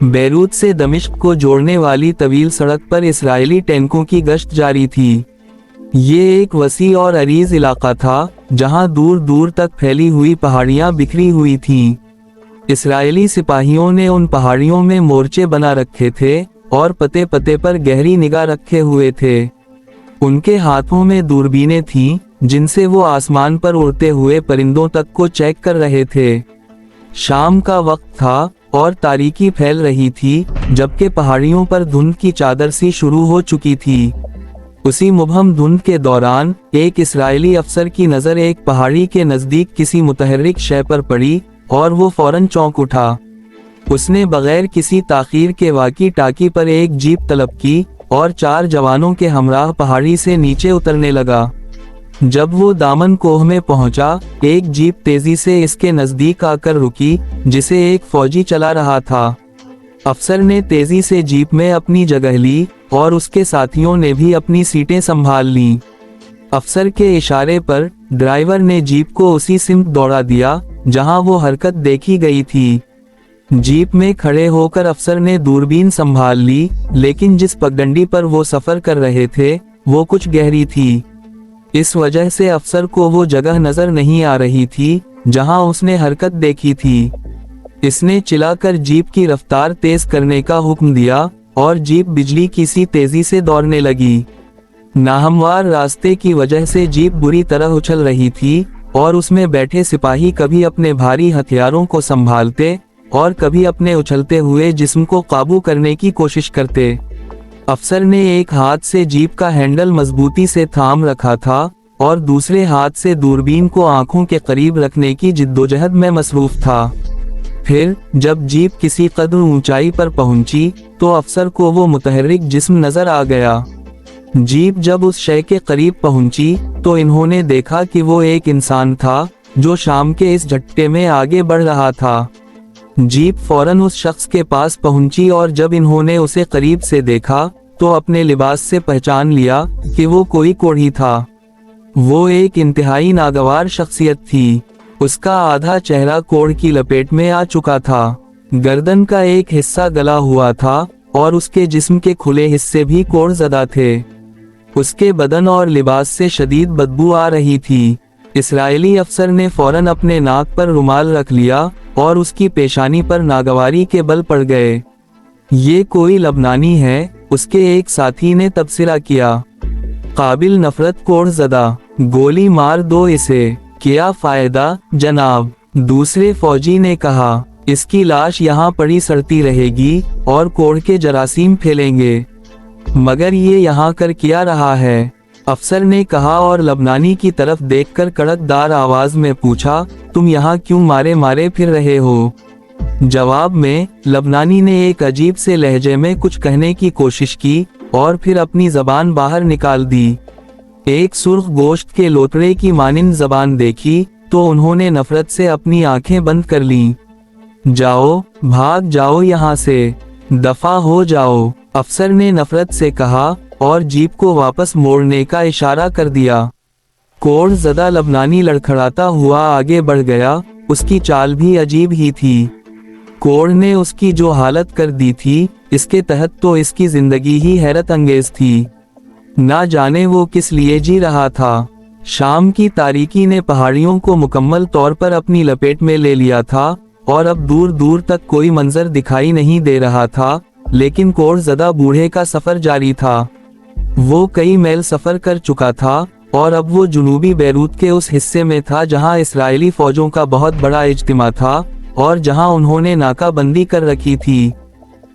Beirut سے دمشق کو جوڑنے والی طویل سڑک پر اسرائیلی ٹینکوں کی گشت جاری تھی۔ یہ ایک وسیع اور عریض علاقہ تھا جہاں دور دور تک پھیلی ہوئی پہاڑیاں بکھری ہوئی تھیں۔ اسرائیلی سپاہیوں نے ان پہاڑیوں میں مورچے بنا رکھے تھے اور پتے پتے پر گہری نگاہ رکھے ہوئے تھے۔ ان کے ہاتھوں میں دوربینیں تھیں جن سے وہ آسمان پر اڑتے ہوئے پرندوں تک کو چیک کر رہے تھے۔ شام کا وقت تھا اور تاریکی پھیل رہی تھی جبکہ پہاڑیوں پر دھند کی چادر سی شروع ہو چکی تھی۔ اسی مبہم دھند کے دوران ایک اسرائیلی افسر کی نظر ایک پہاڑی کے نزدیک کسی متحرک شے پر پڑی اور وہ فوراً چونک اٹھا۔ اس نے بغیر کسی تاخیر کے واکی ٹاکی پر ایک جیپ طلب کی اور 4 جوانوں کے ہمراہ پہاڑی سے نیچے اترنے لگا۔ جب وہ دامن کوہ میں پہنچا، ایک جیپ تیزی سے اس کے نزدیک آ کر رکی جسے ایک فوجی چلا رہا تھا۔ افسر نے تیزی سے جیپ میں اپنی جگہ لی اور اس کے ساتھیوں نے بھی اپنی سیٹیں سنبھال لیں۔ افسر کے اشارے پر ڈرائیور نے جیپ کو اسی سمت دوڑا دیا جہاں وہ حرکت دیکھی گئی تھی۔ جیپ میں کھڑے ہو کر افسر نے دوربین سنبھال لی، لیکن جس پگڈنڈی پر وہ سفر کر رہے تھے وہ کچھ گہری تھی۔ اس وجہ سے افسر کو وہ جگہ نظر نہیں آ رہی تھی جہاں اس نے حرکت دیکھی تھی۔ اس نے چلا کر جیپ کی رفتار تیز کرنے کا حکم دیا اور جیپ بجلی کی سی تیزی سے دوڑنے لگی۔ ناہموار راستے کی وجہ سے جیپ بری طرح اچھل رہی تھی اور اس میں بیٹھے سپاہی کبھی اپنے بھاری ہتھیاروں کو سنبھالتے اور کبھی اپنے اچھلتے ہوئے جسم کو قابو کرنے کی کوشش کرتے۔ افسر نے ایک ہاتھ سے جیپ کا ہینڈل مضبوطی سے تھام رکھا تھا اور دوسرے ہاتھ سے دوربین کو آنکھوں کے قریب رکھنے کی جدوجہد میں مصروف تھا۔ پھر جب جیپ کسی قدر اونچائی پر پہنچی تو افسر کو وہ متحرک جسم نظر آ گیا۔ جیپ جب اس شے کے قریب پہنچی تو انہوں نے دیکھا کہ وہ ایک انسان تھا جو شام کے اس جھٹکے میں آگے بڑھ رہا تھا۔ جیپ فوراً اس شخص کے پاس پہنچی اور جب انہوں نے اسے قریب سے دیکھا تو اپنے لباس سے پہچان لیا کہ وہ کوئی کوڑھی تھا۔ وہ ایک انتہائی ناگوار شخصیت تھی۔ اس کا آدھا چہرہ کوڑ کی لپیٹ میں آ چکا تھا، گردن کا ایک حصہ گلا ہوا تھا اور اس کے جسم کے کھلے حصے بھی کوڑ زدہ تھے۔ اس کے بدن اور لباس سے شدید بدبو آ رہی تھی۔ اسرائیلی افسر نے فوراً اپنے ناک پر رومال رکھ لیا اور اس کی پیشانی پر ناگواری کے بل پڑ گئے۔ یہ کوئی لبنانی ہے، اس کے ایک ساتھی نے تبصرہ کیا۔ قابل نفرت کوڑ زدہ، گولی مار دو اسے۔ کیا فائدہ جناب، دوسرے فوجی نے کہا۔ اس کی لاش یہاں پڑی سڑتی رہے گی اور کوڑ کے جراثیم پھیلیں گے۔ مگر یہ یہاں کر کیا رہا ہے؟ افسر نے کہا اور لبنانی کی طرف دیکھ کر کڑک دار آواز میں پوچھا، تم یہاں کیوں مارے مارے پھر رہے ہو؟ جواب میں لبنانی نے ایک عجیب سے لہجے میں کچھ کہنے کی کوشش کی اور پھر اپنی زبان باہر نکال دی۔ ایک سرخ گوشت کے لوتڑے کی مانند زبان دیکھی تو انہوں نے نفرت سے اپنی آنکھیں بند کر لیں۔ جاؤ، بھاگ جاؤ یہاں سے، دفع ہو جاؤ، افسر نے نفرت سے کہا اور جیپ کو واپس موڑنے کا اشارہ کر دیا۔ کوڑ زدہ لبنانی لڑکھڑاتا ہوا آگے بڑھ گیا، اس کی چال بھی عجیب ہی تھی۔ کوڑ نے اس کی جو حالت کر دی تھی، اس کے تحت تو اس کی زندگی ہی حیرت انگیز تھی۔ نہ جانے وہ کس لیے جی رہا تھا۔ شام کی تاریکی نے پہاڑیوں کو مکمل طور پر اپنی لپیٹ میں لے لیا تھا اور اب دور دور تک کوئی منظر دکھائی نہیں دے رہا تھا، لیکن کوڑ زدہ بوڑھے کا سفر جاری تھا۔ وہ کئی میل سفر کر چکا تھا اور اب وہ جنوبی بیروت کے اس حصے میں تھا جہاں اسرائیلی فوجوں کا بہت بڑا اجتماع تھا اور جہاں انہوں نے ناکہ بندی کر رکھی تھی۔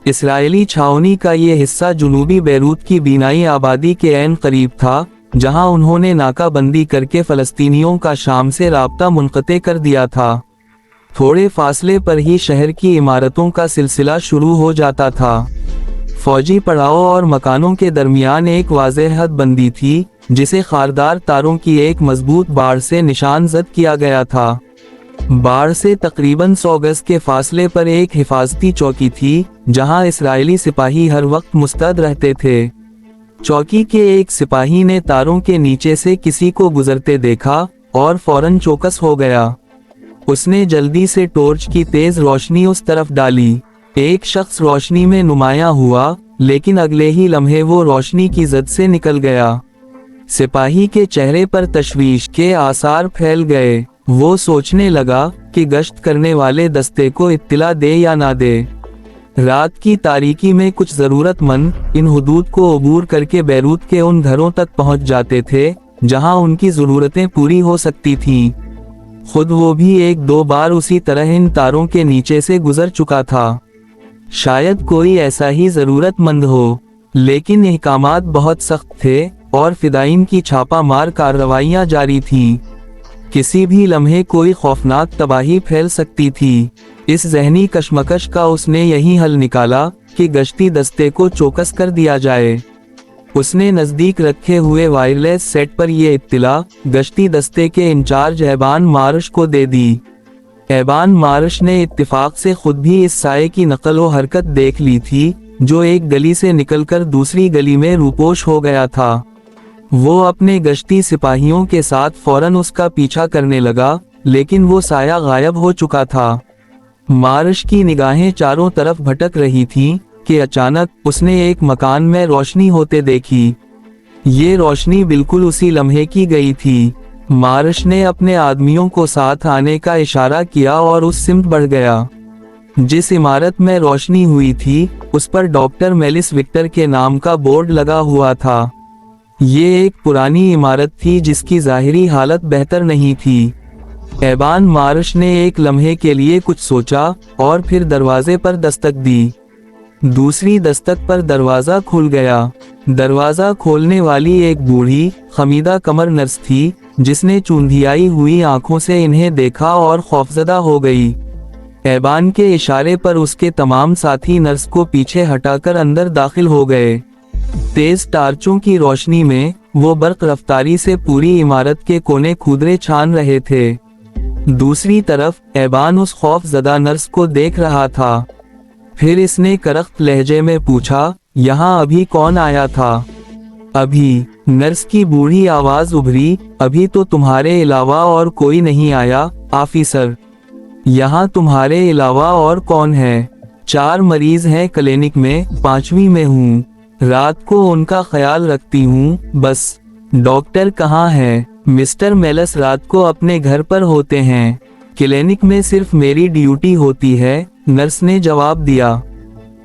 اسرائیلی چھاؤنی کا یہ حصہ جنوبی بیروت کی بینائی آبادی کے عین قریب تھا، جہاں انہوں نے ناکہ بندی کر کے فلسطینیوں کا شام سے رابطہ منقطع کر دیا تھا۔ تھوڑے فاصلے پر ہی شہر کی عمارتوں کا سلسلہ شروع ہو جاتا تھا۔ فوجی پڑاؤ اور مکانوں کے درمیان ایک واضح حد بندی تھی جسے خاردار تاروں کی ایک مضبوط باڑ سے نشان زد کیا گیا تھا۔ باڑ سے تقریباً 100 گز کے فاصلے پر ایک حفاظتی چوکی تھی جہاں اسرائیلی سپاہی ہر وقت مستعد رہتے تھے۔ چوکی کے ایک سپاہی نے تاروں کے نیچے سے کسی کو گزرتے دیکھا اور فوراً چوکس ہو گیا۔ اس نے جلدی سے ٹورچ کی تیز روشنی اس طرف ڈالی۔ ایک شخص روشنی میں نمایاں ہوا، لیکن اگلے ہی لمحے وہ روشنی کی زد سے نکل گیا۔ سپاہی کے چہرے پر تشویش کے آثار پھیل گئے۔ وہ سوچنے لگا کہ گشت کرنے والے دستے کو اطلاع دے یا نہ دے۔ رات کی تاریکی میں کچھ ضرورت مند ان حدود کو عبور کر کے بیروت کے ان گھروں تک پہنچ جاتے تھے جہاں ان کی ضرورتیں پوری ہو سکتی تھیں۔ خود وہ بھی ایک دو بار اسی طرح ان تاروں کے نیچے سے گزر چکا تھا۔ شاید کوئی ایسا ہی ضرورت مند ہو، لیکن احکامات بہت سخت تھے اور فدائین کی چھاپا مار کارروائیاں جاری تھیں۔ کسی بھی لمحے کوئی خوفناک تباہی پھیل سکتی تھی۔ اس ذہنی کشمکش کا اس نے یہی حل نکالا کہ گشتی دستے کو چوکس کر دیا جائے۔ اس نے نزدیک رکھے ہوئے وائرلیس سیٹ پر یہ اطلاع گشتی دستے کے انچارج ایبان مارش کو دے دی۔ ایبان مارش نے اتفاق سے خود بھی اس سائے کی نقل و حرکت دیکھ لی تھی جو ایک گلی سے نکل کر دوسری گلی میں روپوش ہو گیا تھا۔ وہ اپنے گشتی سپاہیوں کے ساتھ فوراً اس کا پیچھا کرنے لگا، لیکن وہ سایہ غائب ہو چکا تھا۔ مارش کی نگاہیں چاروں طرف بھٹک رہی تھیں کہ اچانک اس نے ایک مکان میں روشنی ہوتے دیکھی۔ یہ روشنی بالکل اسی لمحے کی گئی تھی۔ مارش نے اپنے آدمیوں کو ساتھ آنے کا اشارہ کیا اور اس سمت بڑھ گیا۔ جس عمارت میں روشنی ہوئی تھی اس پر ڈاکٹر میلس وکٹر کے نام کا بورڈ لگا ہوا تھا۔ یہ ایک پرانی عمارت تھی جس کی ظاہری حالت بہتر نہیں تھی۔ ایبان مارش نے ایک لمحے کے لیے کچھ سوچا اور پھر دروازے پر دستک دی۔ دوسری دستک پر دروازہ کھل گیا۔ دروازہ کھولنے والی ایک بوڑھی خمیدہ کمر نرس تھی جس نے چوندھیائی ہوئی آنکھوں سے انہیں دیکھا اور خوفزدہ ہو گئی۔ ایبان کے اشارے پر اس کے تمام ساتھی نرس کو پیچھے ہٹا کر اندر داخل ہو گئے۔ تیز ٹارچوں کی روشنی میں وہ برق رفتاری سے پوری عمارت کے کونے کھودرے چھان رہے تھے۔ دوسری طرف ایبان اس خوف زدہ نرس کو دیکھ رہا تھا۔ پھر اس نے کرخت لہجے میں پوچھا، یہاں ابھی کون آیا تھا؟ ابھی، نرس کی بوڑھی آواز ابھری، ابھی تو تمہارے علاوہ اور کوئی نہیں آیا آفیسر۔ یہاں تمہارے علاوہ اور کون ہے؟ 4 مریض ہیں کلینک میں، 5ویں میں ہوں۔ رات کو ان کا خیال رکھتی ہوں بس۔ ڈاکٹر کہاں ہے؟ مسٹر میلس رات کو اپنے گھر پر ہوتے ہیں، کلینک میں صرف میری ڈیوٹی ہوتی ہے، نرس نے جواب دیا۔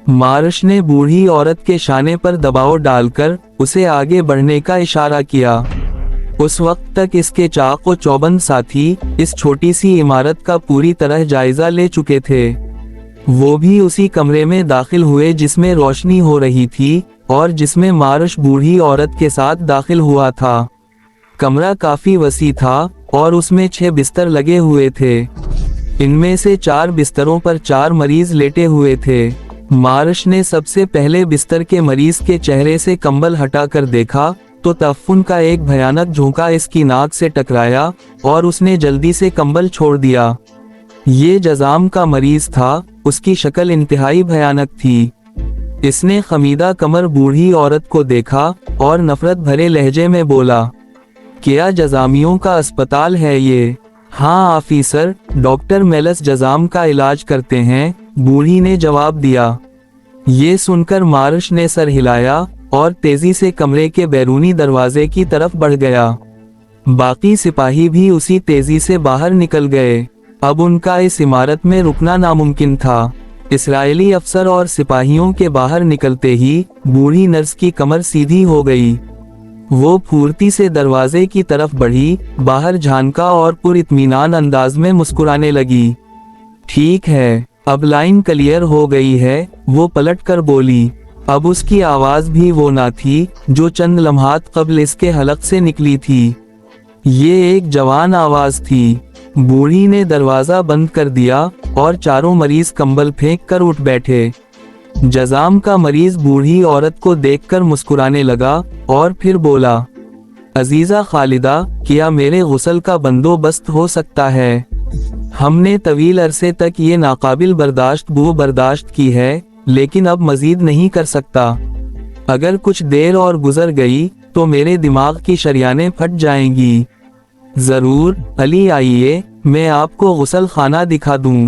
مارش نے بوڑھی عورت کے شانے پر دباؤ ڈال کر اسے آگے بڑھنے کا اشارہ کیا۔ اس وقت تک اس کے چاق و چوبند ساتھی اس چھوٹی سی عمارت کا پوری طرح جائزہ لے چکے تھے۔ وہ بھی اسی کمرے میں داخل ہوئے جس میں روشنی ہو رہی تھی اور جس میں مارش بوڑھی عورت کے ساتھ داخل ہوا تھا۔ کمرہ کافی وسیع تھا اور اس میں 6 بستر لگے ہوئے تھے۔ ان میں سے 4 بستروں پر 4 مریض لیٹے ہوئے تھے۔ مارش نے سب سے پہلے بستر کے مریض کے چہرے سے کمبل ہٹا کر دیکھا تو تعفن کا ایک بھیانک جھونکا اس کی ناک سے ٹکرایا اور اس نے جلدی سے کمبل چھوڑ دیا۔ یہ جزام کا مریض تھا، اس کی شکل انتہائی بھیانک تھی۔ اس نے خمیدہ کمر بوڑھی عورت کو دیکھا اور نفرت بھرے لہجے میں بولا، کیا جزامیوں کا اسپتال ہے یہ؟ ہاں آفیسر، ڈاکٹر میلس جزام کا علاج کرتے ہیں، بوڑھی نے جواب دیا۔ یہ سن کر مارش نے سر ہلایا اور تیزی سے کمرے کے بیرونی دروازے کی طرف بڑھ گیا۔ باقی سپاہی بھی اسی تیزی سے باہر نکل گئے۔ اب ان کا اس عمارت میں رکنا ناممکن تھا۔ اسرائیلی افسر اور سپاہیوں کے باہر نکلتے ہی بوڑھی نرس کی کمر سیدھی ہو گئی۔ وہ پھورتی سے دروازے کی طرف بڑھی، باہر جھانکا اور پر اطمینان انداز میں مسکرانے لگی۔ ٹھیک ہے، اب لائن کلیئر ہو گئی ہے، وہ پلٹ کر بولی۔ اب اس کی آواز بھی وہ نہ تھی جو چند لمحات قبل اس کے حلق سے نکلی تھی۔ یہ ایک جوان آواز تھی۔ بوڑھی نے دروازہ بند کر دیا اور چاروں مریض کمبل پھینک کر اٹھ بیٹھے۔ جزام کا مریض بوڑھی عورت کو دیکھ کر مسکرانے لگا اور پھر بولا، عزیزہ خالدہ، کیا میرے غسل کا بندوبست ہو سکتا ہے؟ ہم نے طویل عرصے تک یہ ناقابل برداشت بو برداشت کی ہے، لیکن اب مزید نہیں کر سکتا۔ اگر کچھ دیر اور گزر گئی تو میرے دماغ کی شریانیں پھٹ جائیں گی۔ ضرور، علی آئیے، میں آپ کو غسل خانہ دکھا دوں۔